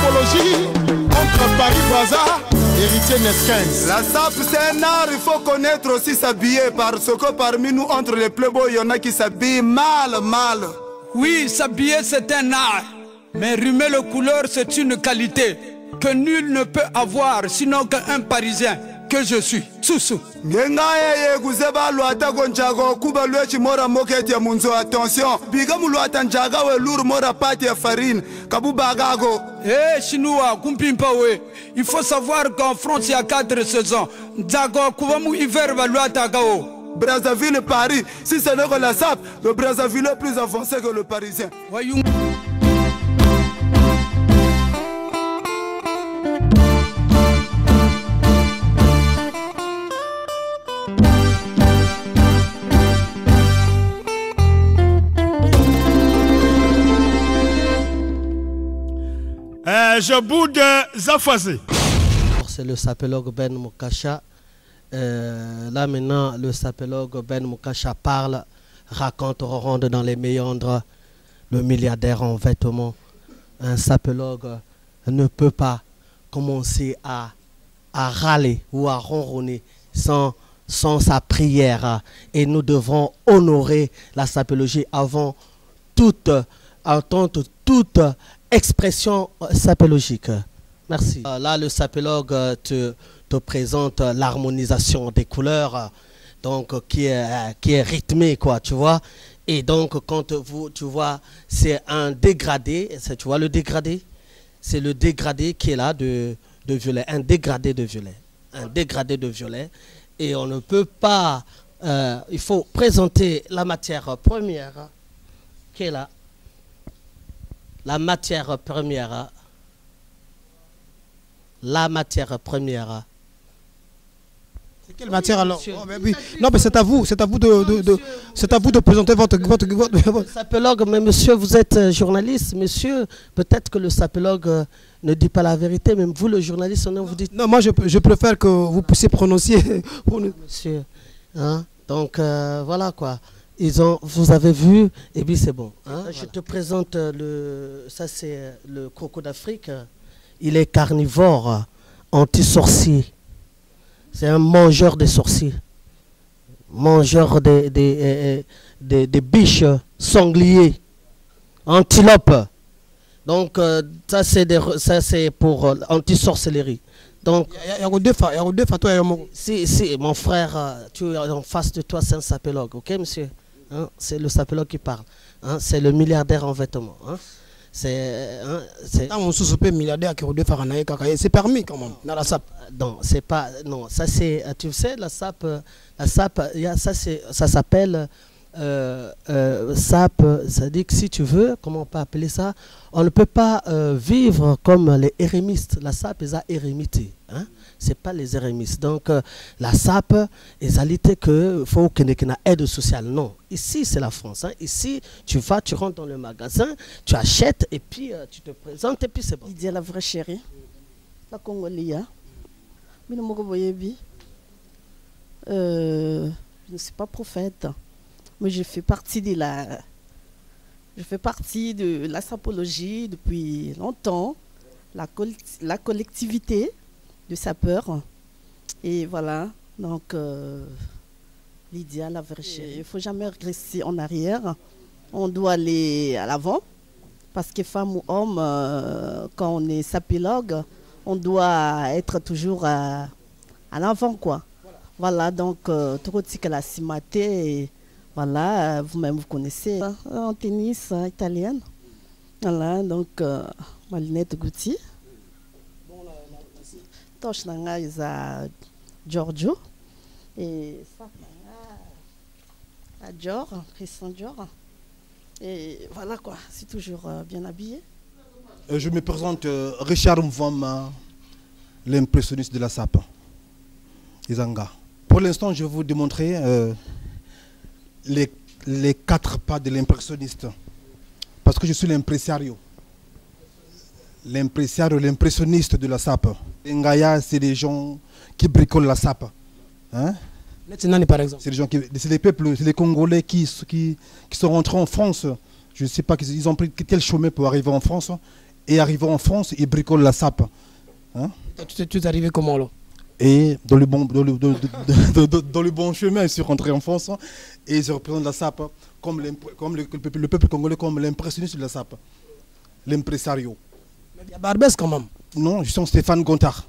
sapologie entre Paris-Brazza, héritier Neskens. La SAP c'est un art, il faut connaître aussi s'habiller parce que parmi nous, entre les playboys, il y en a qui s'habillent mal. Oui, s'habiller c'est un art, mais rimer le couleur c'est une qualité que nul ne peut avoir sinon qu'un Parisien que je suis. Soussou. Attention, Eh chinois, kumpimpawe. Il faut savoir qu'en France il y a 4 saisons. Djago kubamu hiver balua tagao. Brazzaville et Paris, si ce n'est que la SAP, le Brazzaville est plus avancé que le Parisien. Je boude Zafazé. C'est le sapologue Ben Moukasha. Là maintenant, le sapologue Ben Moukasha parle, raconte, ronde dans les méandres, le milliardaire en vêtements. Un sapologue ne peut pas commencer à râler ou à ronronner sans sa prière. Et nous devrons honorer la sapologie avant toute expression sapologique. Merci. Là, le sapologue te présente l'harmonisation des couleurs, donc qui est rythmée, quoi, tu vois. Et donc, quand tu vois, c'est un dégradé, tu vois le dégradé? C'est le dégradé qui est là de violet, un dégradé de violet. Un dégradé de violet. Et on ne peut pas, il faut présenter la matière première qui est là. La matière première. La matière première. C'est quelle matière alors? Oh, mais oui. Non, mais c'est à vous de présenter votre sapologue. Mais monsieur, vous êtes journaliste, monsieur. Peut-être que le sapologue ne dit pas la vérité, même vous, le journaliste, non, vous dites. Non, moi je préfère que vous puissiez prononcer pour nous. Monsieur, hein? Donc voilà quoi. Vous avez vu, et puis c'est bon. Hein? Voilà. Je te présente ça c'est le croco d'Afrique. Il est carnivore, anti-sorcier. C'est un mangeur des sorciers. Mangeur des biches, sangliers, antilopes. Donc ça c'est pour anti-sorcellerie. Donc, si mon frère, tu es en face de toi, c'est un sapologue, ok monsieur? Hein? C'est le sapologue qui parle. Hein? C'est le milliardaire en vêtements. Hein? C'est milliardaire qui c'est permis quand même dans la SAP. Non, c'est pas. Non, ça c'est. Tu sais, la SAP, ça s'appelle SAP. Ça dit que si tu veux, comment on peut appeler ça? On ne peut pas vivre comme les érémistes. La SAP est à érémité. Hein? C'est pas les érémistes. Donc la SAP est à l'idée que faut qu'il y ait une aide sociale. Non. Ici c'est la France. Hein? Ici tu vas, tu rentres dans le magasin, tu achètes et puis tu te présentes et puis c'est bon. Il dit la vraie chérie. La Congolais. Je ne suis pas prophète, mais je fais partie de la sapologie depuis longtemps, la collectivité de sapeurs. Et voilà, donc Lydia, la vraie chérie, il ne faut jamais régresser en arrière. On doit aller à l'avant, parce que femme ou homme, quand on est sapologue, on doit être toujours à l'avant, quoi. Voilà, donc, tout que la cimaté, voilà, vous-même vous connaissez, en tennis italienne. Voilà, donc, Malinette Goutti. Tosh Nanga is à Giorgio. Et ça, à Dior, Christian Dior. Et voilà, quoi, c'est toujours bien habillé. Je me présente Richard Mvoma, l'impressionniste de la SAP. Izanga. Pour l'instant, je vais vous démontrer les 4 pas de l'impressionniste. Parce que je suis l'impressario. L'impressionniste de la SAP. Ngaya, c'est des gens qui bricolent la SAP. Hein? Par exemple. C'est les peuples, c'est les Congolais qui sont rentrés en France. Je ne sais pas, ils ont pris quel chemin pour arriver en France. Et arrivant en France, ils bricolent la SAP. Hein? Tu es arrivé comment là? Et dans le bon chemin, ils sont rentrés en France, hein, et ils représentent la SAP comme le peuple congolais, comme l'impressionniste de la SAP, l'impresario. Mais il y a Barbès quand même. Non, je suis Stéphane Gontard.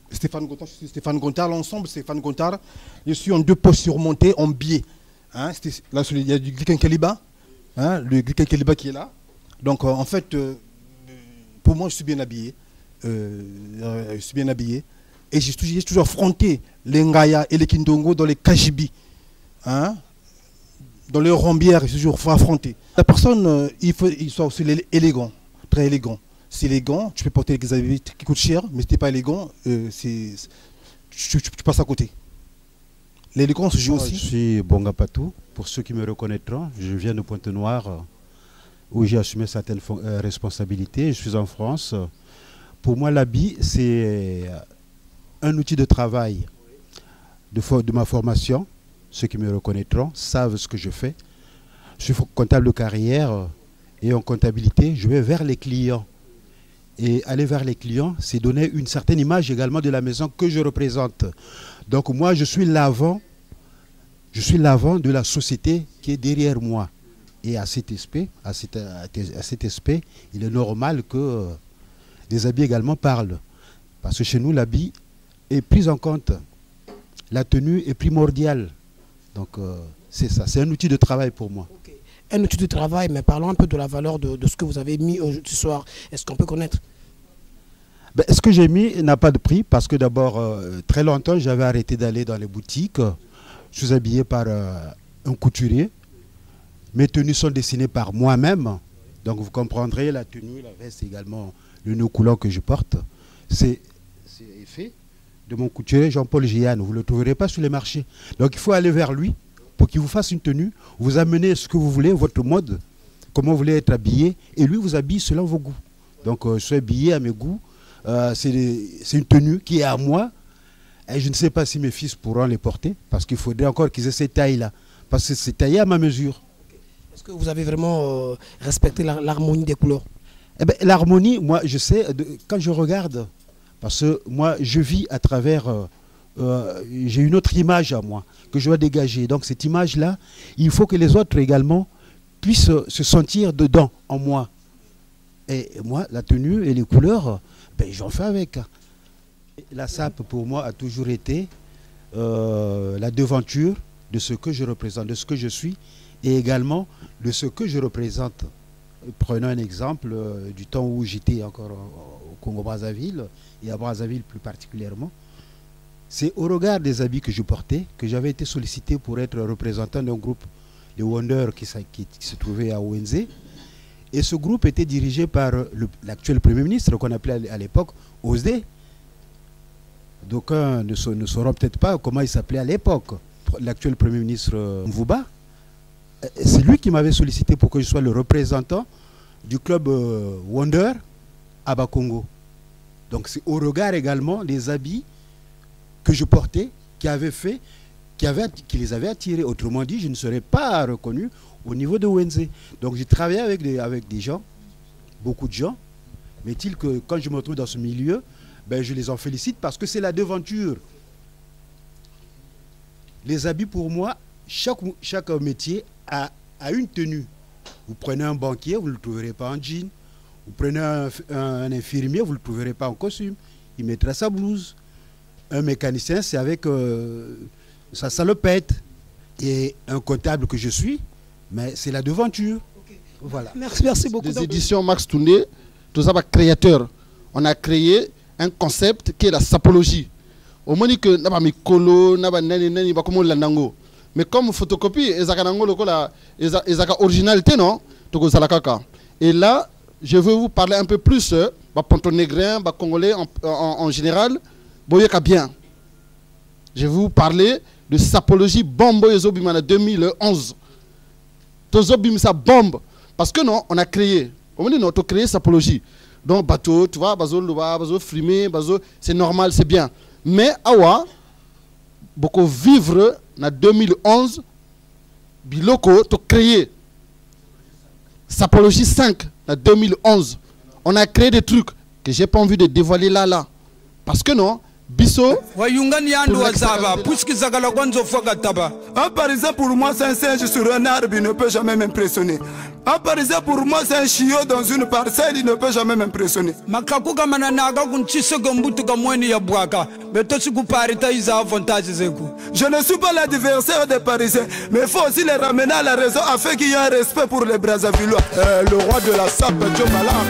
Je suis Stéphane Gontard, l'ensemble Stéphane Gontard. Je suis en 2 postes surmontés en biais. Hein, là, il y a du Gliken Keliba, hein, le Gliken Keliba qui est là. Donc en fait, pour moi, je suis bien habillé. Je suis bien habillé. Et j'ai toujours affronté les Ngaya et les Kindongo dans les Kajibi. Hein, dans les rombières, j'ai toujours affronté. La personne, il soit aussi élégant, très élégant. C'est élégant, tu peux porter des habits qui coûtent cher, mais si tu n'es pas élégant, tu passes à côté. L'élégance se joue aussi. Je suis Bonga Patou, pour ceux qui me reconnaîtront. Je viens de Pointe-Noire, où j'ai assumé certaines responsabilités. Je suis en France. Pour moi, l'habit, c'est un outil de travail de ma formation. Ceux qui me reconnaîtront savent ce que je fais. Je suis comptable de carrière et en comptabilité, je vais vers les clients. Et aller vers les clients, c'est donner une certaine image également de la maison que je représente. Donc moi, je suis l'avant de la société qui est derrière moi. Et à cet aspect, il est normal que des habits également parlent. Parce que chez nous, l'habit est pris en compte. La tenue est primordiale. Donc c'est ça, c'est un outil de travail pour moi. Okay. Un outil de travail, mais parlons un peu de la valeur de ce que vous avez mis ce soir. Est-ce qu'on peut connaître? Ben, ce que j'ai mis n'a pas de prix parce que d'abord, très longtemps, j'avais arrêté d'aller dans les boutiques. Je suis habillé par un couturier. Mes tenues sont dessinées par moi-même. Donc vous comprendrez, la tenue, la veste également, le nœud coulant que je porte, c'est fait de mon couturier Jean-Paul Giane. Vous ne le trouverez pas sur les marchés. Donc il faut aller vers lui pour qu'il vous fasse une tenue, vous amenez ce que vous voulez, votre mode, comment vous voulez être habillé, et lui vous habille selon vos goûts. Donc je suis habillé à mes goûts. C'est une tenue qui est à moi. Et je ne sais pas si mes fils pourront les porter, parce qu'il faudrait encore qu'ils aient cette taille-là. Parce que c'est taillé à ma mesure. Est-ce que vous avez vraiment respecté l'harmonie des couleurs? Eh ben, l'harmonie, moi je sais, quand je regarde, parce que moi je vis à travers, j'ai une autre image à moi, que je dois dégager. Donc cette image-là, il faut que les autres également puissent se sentir dedans, en moi. Et moi, la tenue et les couleurs, ben, j'en fais avec. La SAP, pour moi, a toujours été la devanture de ce que je représente, de ce que je suis, et également de ce que je représente. Prenons un exemple du temps où j'étais encore au Congo-Brazzaville, et à Brazzaville plus particulièrement. C'est au regard des habits que je portais que j'avais été sollicité pour être représentant d'un groupe, les Wonder, qui se trouvait à ONZ. Et ce groupe était dirigé par l'actuel Premier ministre, qu'on appelait à l'époque OSD. D'aucuns ne sauront peut-être pas comment il s'appelait à l'époque, l'actuel Premier ministre Mvouba. C'est lui qui m'avait sollicité pour que je sois le représentant du club Wonder à Bakongo. Donc c'est au regard également des habits que je portais qui les avaient attirés. Autrement dit, je ne serais pas reconnu au niveau de ONZ. Donc j'ai travaillé avec des gens, beaucoup de gens. Mais il que quand je me retrouve dans ce milieu, ben, je les en félicite parce que c'est la devanture. Les habits pour moi, chaque métier a une tenue. Vous prenez un banquier, vous ne le trouverez pas en jean. Vous prenez un infirmier, vous ne le trouverez pas en costume. Il mettra sa blouse. Un mécanicien, c'est avec sa salopette. Et un comptable que je suis, mais c'est la devanture. Okay. Voilà. Merci beaucoup. Des éditions Max Toundé, tout ça, créateur. On a créé un concept qui est la sapologie. Au moins que n'a pas mis colo, n'a pas nani pas comme l'anango. Mais comme photocopie, ezaka originalité non, toko salakaka. Et là, je veux vous parler un peu plus bah pontonégrin, bah congolais en général, boyeka bien. Je vais vous parler de sapologie bombo ezobimana 2011. Tozobim sa bombe parce que non, on a créé. On dit non, on a créé sapologie. Donc bateau, tu vois, bateau frimé, bateau, c'est normal, c'est bien. Mais awa beaucoup vivre en 2011 biloko to créer sapologie 5 en 2011 On a créé des trucs que j'ai pas envie de dévoiler là. Parce que non, Bisso... Un Parisien pour moi c'est un singe sur un arbre, il ne peut jamais m'impressionner. Un Parisien pour moi c'est un chiot dans une parcelle, il ne peut jamais m'impressionner. Je ne suis pas l'adversaire des Parisiens, mais il faut aussi les ramener à la raison afin qu'il y ait un respect pour les Brazzavillois. Le roi de la sape, Dieu Malam,